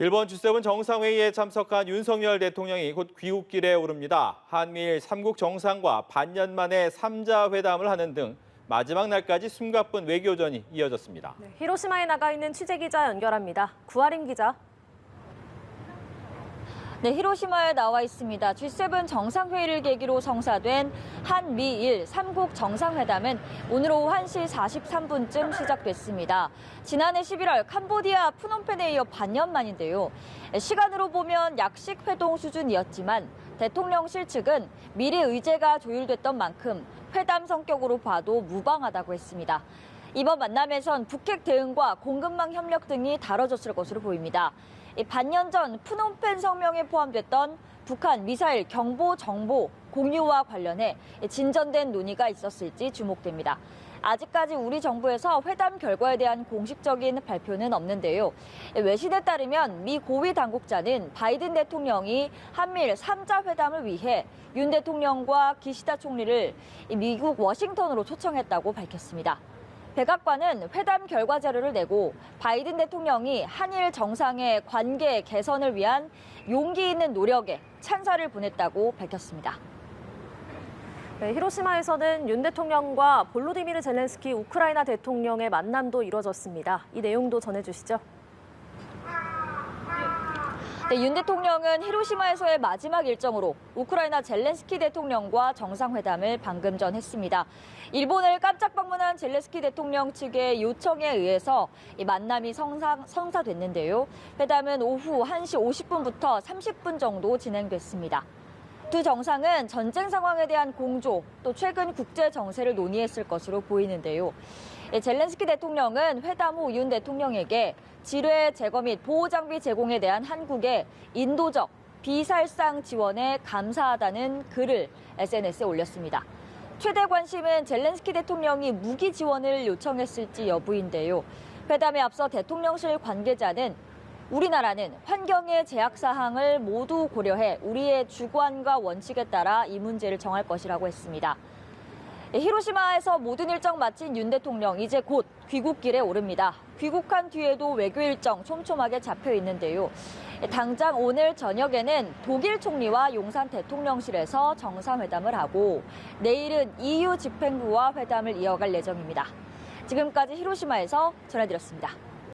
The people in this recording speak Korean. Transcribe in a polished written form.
일본 G7 정상회의에 참석한 윤석열 대통령이 곧 귀국길에 오릅니다. 한미일 3국 정상과 반년 만에 3자 회담을 하는 등 마지막 날까지 숨가쁜 외교전이 이어졌습니다. 히로시마에 나가 있는 취재기자 연결합니다. 구하림 기자. 네, 히로시마에 나와 있습니다. G7 정상회의를 계기로 성사된 한미일 3국 정상회담은 오늘 오후 1시 43분쯤 시작됐습니다. 지난해 11월 캄보디아 프놈펜에 이어 반년 만인데요. 시간으로 보면 약식 회동 수준이었지만 대통령실 측은 미리 의제가 조율됐던 만큼 회담 성격으로 봐도 무방하다고 했습니다. 이번 만남에선 북핵 대응과 공급망 협력 등이 다뤄졌을 것으로 보입니다. 반년 전 프놈펜 성명에 포함됐던 북한 미사일 경보 정보 공유와 관련해 진전된 논의가 있었을지 주목됩니다. 아직까지 우리 정부에서 회담 결과에 대한 공식적인 발표는 없는데요. 외신에 따르면 미 고위 당국자는 바이든 대통령이 한미일 3자 회담을 위해 윤 대통령과 기시다 총리를 미국 워싱턴으로 초청했다고 밝혔습니다. 백악관은 회담 결과 자료를 내고 바이든 대통령이 한일 정상의 관계 개선을 위한 용기 있는 노력에 찬사를 보냈다고 밝혔습니다. 네, 히로시마에서는 윤 대통령과 볼로디미르 젤렌스키 우크라이나 대통령의 만남도 이뤄졌습니다. 이 내용도 전해주시죠. 네, 윤 대통령은 히로시마에서의 마지막 일정으로 우크라이나 젤렌스키 대통령과 정상회담을 방금 전 했습니다. 일본을 깜짝 방문한 젤렌스키 대통령 측의 요청에 의해서 이 만남이 성사됐는데요. 회담은 오후 1시 50분부터 30분 정도 진행됐습니다. 두 정상은 전쟁 상황에 대한 공조, 또 최근 국제 정세를 논의했을 것으로 보이는데요. 젤렌스키 대통령은 회담 후 윤 대통령에게 지뢰 제거 및 보호 장비 제공에 대한 한국의 인도적 비살상 지원에 감사하다는 글을 SNS에 올렸습니다. 최대 관심은 젤렌스키 대통령이 무기 지원을 요청했을지 여부인데요. 회담에 앞서 대통령실 관계자는 우리나라는 환경의 제약 사항을 모두 고려해 우리의 주관과 원칙에 따라 이 문제를 정할 것이라고 했습니다. 히로시마에서 모든 일정 마친 윤 대통령 이제 곧 귀국길에 오릅니다. 귀국한 뒤에도 외교 일정 촘촘하게 잡혀 있는데요. 당장 오늘 저녁에는 독일 총리와 용산 대통령실에서 정상회담을 하고 내일은 EU 집행부와 회담을 이어갈 예정입니다. 지금까지 히로시마에서 전해드렸습니다.